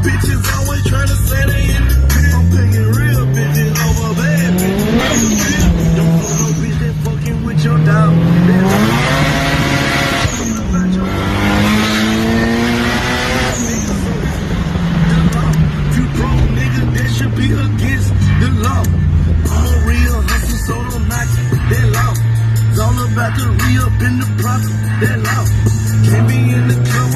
Bitches always trying to say they in the crib. I'm picking real bitches over bad bitches. Don't know no bitch that fucking with your dog. You broke nigga, that should be against the law. I'm a real hustler, so don't knock that law. It's all about the re-up in the profit, that law. Can't be in the club